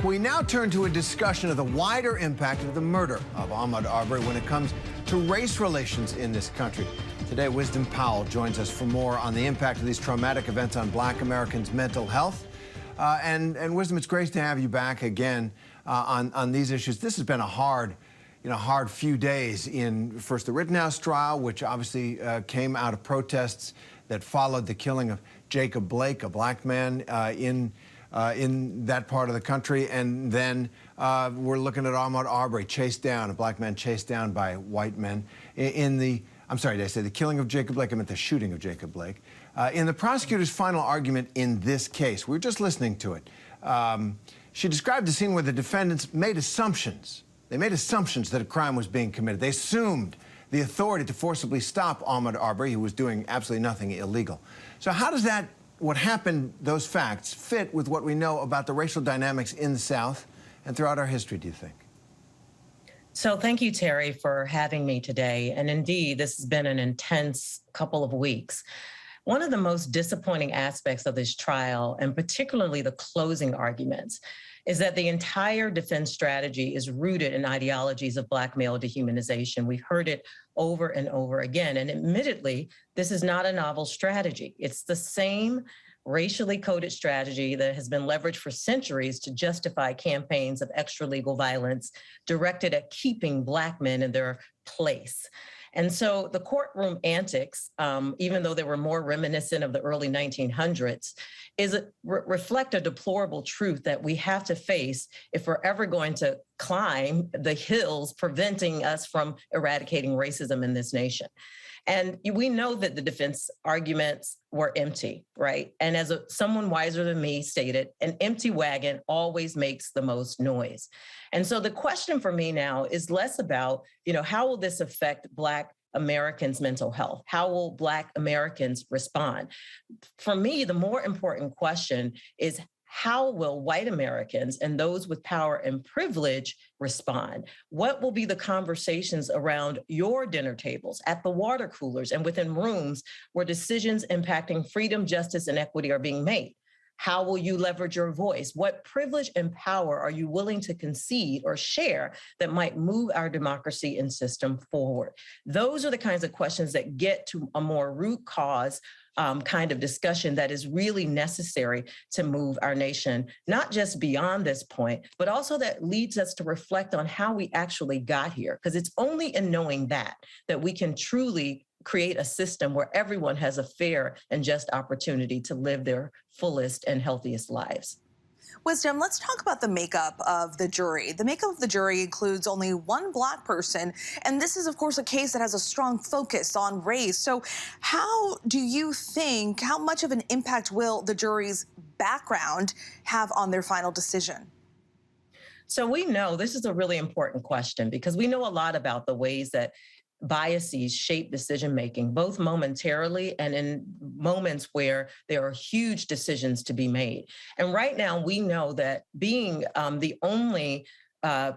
We now turn to a discussion of the wider impact of the murder of Ahmaud Arbery when it comes to race relations in this country. Today, Wizdom Powell joins us for more on the impact of these traumatic events on Black Americans' mental health. And Wizdom, it's great to have you back again on these issues. This has been a hard few days in first the Rittenhouse trial, which obviously came out of protests that followed the killing of Jacob Blake, a black man in that part of the country, and then we're looking at Ahmaud Arbery chased down, a black man chased down by white men I'm sorry, did I say the killing of Jacob Blake? I meant the shooting of Jacob Blake. In the prosecutor's final argument in this case, we were just listening to it. She described the scene where the defendants made assumptions. They made assumptions that a crime was being committed. They assumed the authority to forcibly stop Ahmaud Arbery, who was doing absolutely nothing illegal. So how does that, what happened, those facts, fit with what we know about the racial dynamics in the South and throughout our history, do you think? So thank you, Terry, for having me today. And indeed, this has been an intense couple of weeks. One of the most disappointing aspects of this trial, and particularly the closing arguments, is that the entire defense strategy is rooted in ideologies of Black male dehumanization. We've heard it over and over again. And admittedly, this is not a novel strategy. It's the same racially coded strategy that has been leveraged for centuries to justify campaigns of extra-legal violence directed at keeping Black men in their place. And so the courtroom antics, even though they were more reminiscent of the early 1900s, reflect a deplorable truth that we have to face if we're ever going to climb the hills preventing us from eradicating racism in this nation. And we know that the defense arguments were empty, right? And as someone wiser than me stated, an empty wagon always makes the most noise. And so the question for me now is less about, how will this affect Black Americans' mental health? How will Black Americans respond? For me, the more important question is, how will white Americans and those with power and privilege respond? What will be the conversations around your dinner tables, at the water coolers, and within rooms where decisions impacting freedom, justice, and equity are being made? How will you leverage your voice? What privilege and power are you willing to concede or share that might move our democracy and system forward? Those are the kinds of questions that get to a more root cause kind of discussion that is really necessary to move our nation, not just beyond this point, but also that leads us to reflect on how we actually got here. Because it's only in knowing that we can truly create a system where everyone has a fair and just opportunity to live their fullest and healthiest lives. Wizdom, let's talk about the makeup of the jury. The makeup of the jury includes only one Black person, and this is, of course, a case that has a strong focus on race. So how do you think, how much of an impact will the jury's background have on their final decision? So we know this is a really important question because we know a lot about the ways that biases shape decision-making, both momentarily and in moments where there are huge decisions to be made. And right now, we know that being the only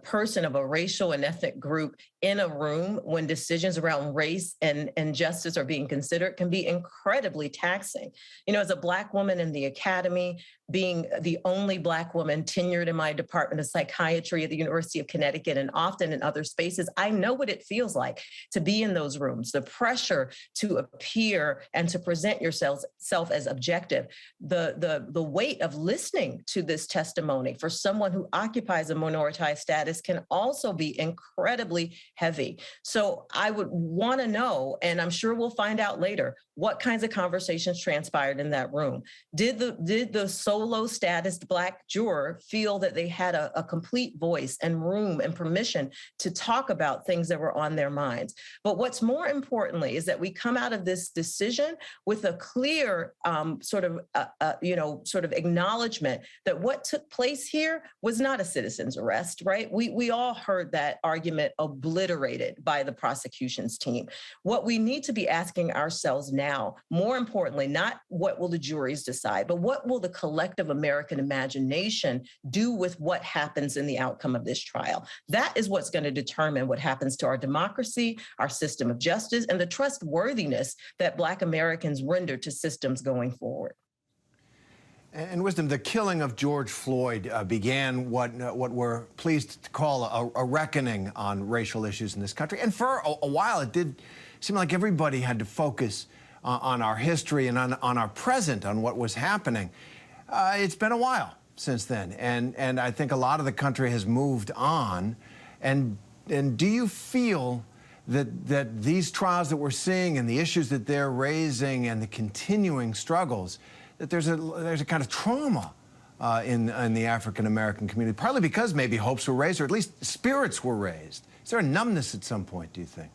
person of a racial and ethnic group in a room when decisions around race and justice are being considered can be incredibly taxing. As a Black woman in the academy, being the only Black woman tenured in my department of psychiatry at the University of Connecticut and often in other spaces, I know what it feels like to be in those rooms, the pressure to appear and to present yourself as objective, the weight of listening to this testimony for someone who occupies a minoritized status can also be incredibly heavy. So I would want to know, and I'm sure we'll find out later, what kinds of conversations transpired in that room. Did the solo status Black juror feel that they had a complete voice and room and permission to talk about things that were on their minds? But what's more importantly is that we come out of this decision with a clear sort of acknowledgement that what took place here was not a citizen's arrest, right? We all heard that argument obliterated by the prosecution's team. What we need to be asking ourselves now, more importantly, not what will the juries decide, but what will the collective American imagination do with what happens in the outcome of this trial? That is what's going to determine what happens to our democracy, our system of justice, and the trustworthiness that Black Americans render to systems going forward. And Wizdom, the killing of George Floyd began what we're pleased to call a reckoning on racial issues in this country. And for a while, it did seem like everybody had to focus on our history and on our present, on what was happening. It's been a while since then, and I think a lot of the country has moved on. And do you feel that these trials that we're seeing and the issues that they're raising and the continuing struggles, that there's a kind of trauma in the African-American community, partly because maybe hopes were raised, or at least spirits were raised? Is there a numbness at some point, do you think?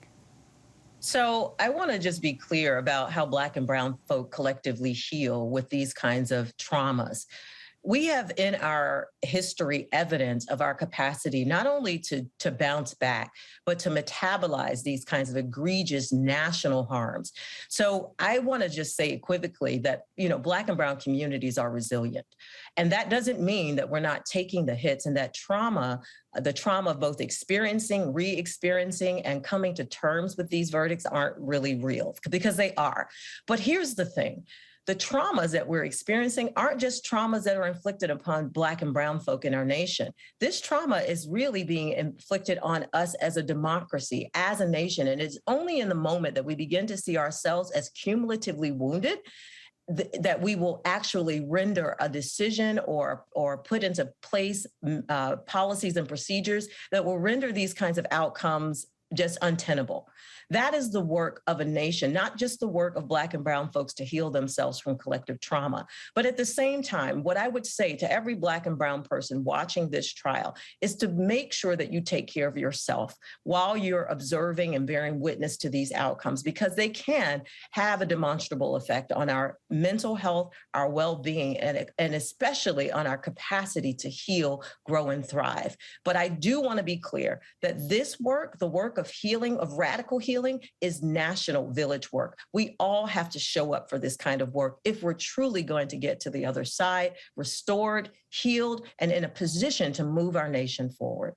So I want to just be clear about how Black and brown folk collectively heal with these kinds of traumas. We have in our history evidence of our capacity not only to bounce back, but to metabolize these kinds of egregious national harms. So I want to just say equivocally that, Black and brown communities are resilient. And that doesn't mean that we're not taking the hits, and that trauma, the trauma of both experiencing, re-experiencing, and coming to terms with these verdicts aren't really real, because they are. But here's the thing. The traumas that we're experiencing aren't just traumas that are inflicted upon Black and brown folk in our nation. This trauma is really being inflicted on us as a democracy, as a nation. And it's only in the moment that we begin to see ourselves as cumulatively wounded that we will actually render a decision or put into place policies and procedures that will render these kinds of outcomes just untenable. That is the work of a nation, not just the work of Black and brown folks to heal themselves from collective trauma. But at the same time, what I would say to every Black and brown person watching this trial is to make sure that you take care of yourself while you're observing and bearing witness to these outcomes, because they can have a demonstrable effect on our mental health, our well-being, and especially on our capacity to heal, grow, and thrive. But I do want to be clear that this work, the work of healing, of radical healing, is national village work. We all have to show up for this kind of work if we're truly going to get to the other side, restored, healed, and in a position to move our nation forward.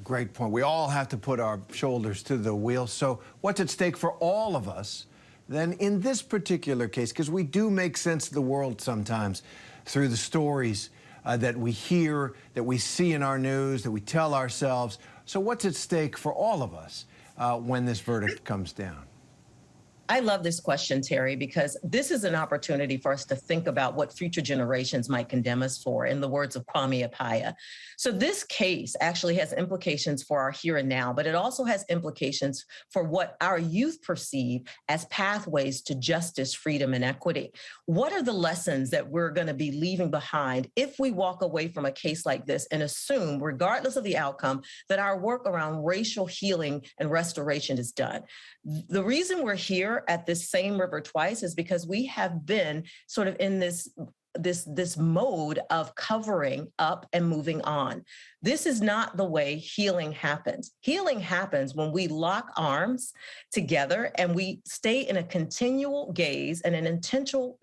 Great point. We all have to put our shoulders to the wheel. So what's at stake for all of us then in this particular case? Because we do make sense of the world sometimes through the stories that we hear, that we see in our news, that we tell ourselves. So what's at stake for all of us when this verdict comes down? I love this question, Terry, because this is an opportunity for us to think about what future generations might condemn us for, in the words of Kwame Appiah. So this case actually has implications for our here and now, but it also has implications for what our youth perceive as pathways to justice, freedom, and equity. What are the lessons that we're going to be leaving behind if we walk away from a case like this and assume, regardless of the outcome, that our work around racial healing and restoration is done? The reason we're here at this same river twice is because we have been sort of in this mode of covering up and moving on. This is not the way healing happens. Healing happens when we lock arms together and we stay in a continual gaze and an intentional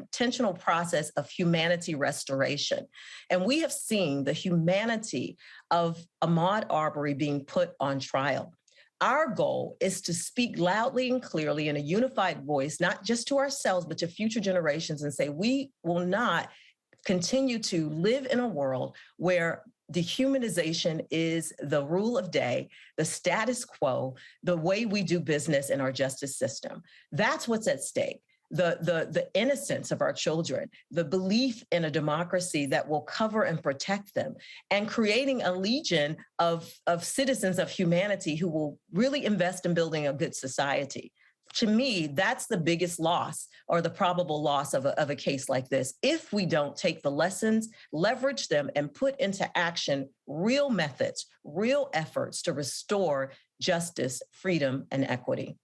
process of humanity restoration. And we have seen the humanity of Ahmaud Arbery being put on trial. Our goal is to speak loudly and clearly in a unified voice, not just to ourselves, but to future generations, and say we will not continue to live in a world where dehumanization is the rule of day, the status quo, the way we do business in our justice system. That's what's at stake. The innocence of our children, the belief in a democracy that will cover and protect them, and creating a legion of citizens of humanity who will really invest in building a good society. To me, that's the biggest loss, or the probable loss of a case like this, if we don't take the lessons, leverage them, and put into action real methods, real efforts to restore justice, freedom, and equity.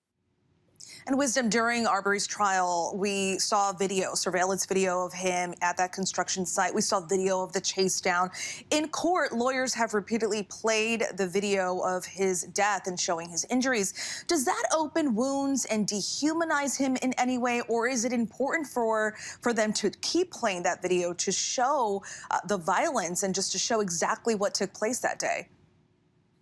And Wizdom, during Arbery's trial, we saw video, surveillance video of him at that construction site. We saw video of the chase down. In court, lawyers have repeatedly played the video of his death and showing his injuries. Does that open wounds and dehumanize him in any way, or is it important for them to keep playing that video to show the violence and just to show exactly what took place that day?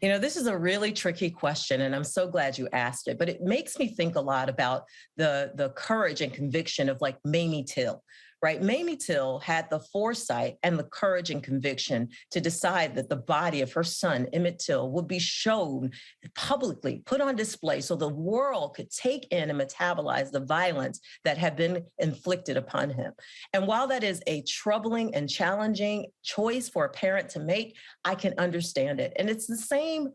You know, this is a really tricky question, and I'm so glad you asked it, but it makes me think a lot about the courage and conviction of like Mamie Till, right? Mamie Till had the foresight and the courage and conviction to decide that the body of her son, Emmett Till, would be shown publicly, put on display so the world could take in and metabolize the violence that had been inflicted upon him. And while that is a troubling and challenging choice for a parent to make, I can understand it. And it's the same,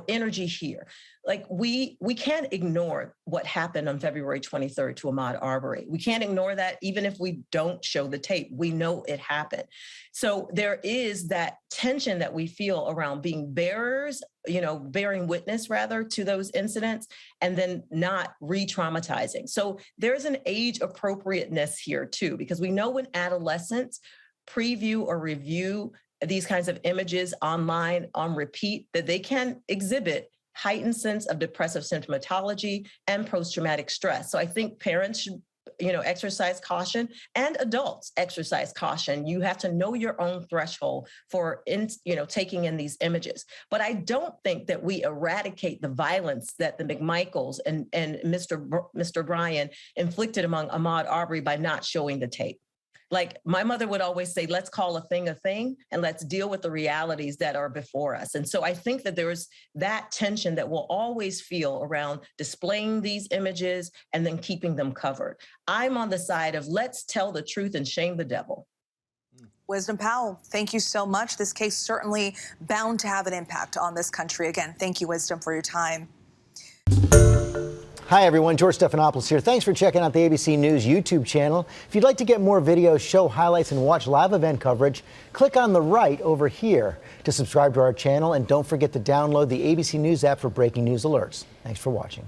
energy here. Like we can't ignore what happened on February 23rd to Ahmaud Arbery. We can't ignore that even if we don't show the tape. We know it happened. So there is that tension that we feel around being bearers, bearing witness rather to those incidents and then not re-traumatizing. So there's an age appropriateness here too, because we know when adolescents preview or review these kinds of images online on repeat, that they can exhibit heightened sense of depressive symptomatology and post-traumatic stress. So I think parents should, exercise caution, and adults exercise caution. You have to know your own threshold for, taking in these images. But I don't think that we eradicate the violence that the McMichaels and Mr. Bryan inflicted among Ahmaud Arbery by not showing the tape. Like my mother would always say, let's call a thing, and let's deal with the realities that are before us. And so I think that there's that tension that we'll always feel around displaying these images and then keeping them covered. I'm on the side of let's tell the truth and shame the devil. Wizdom Powell, thank you so much. This case certainly bound to have an impact on this country. Again, thank you, Wizdom, for your time. Hi, everyone. George Stephanopoulos here. Thanks for checking out the ABC News YouTube channel. If you'd like to get more videos, show highlights, and watch live event coverage, click on the right over here to subscribe to our channel. And don't forget to download the ABC News app for breaking news alerts. Thanks for watching.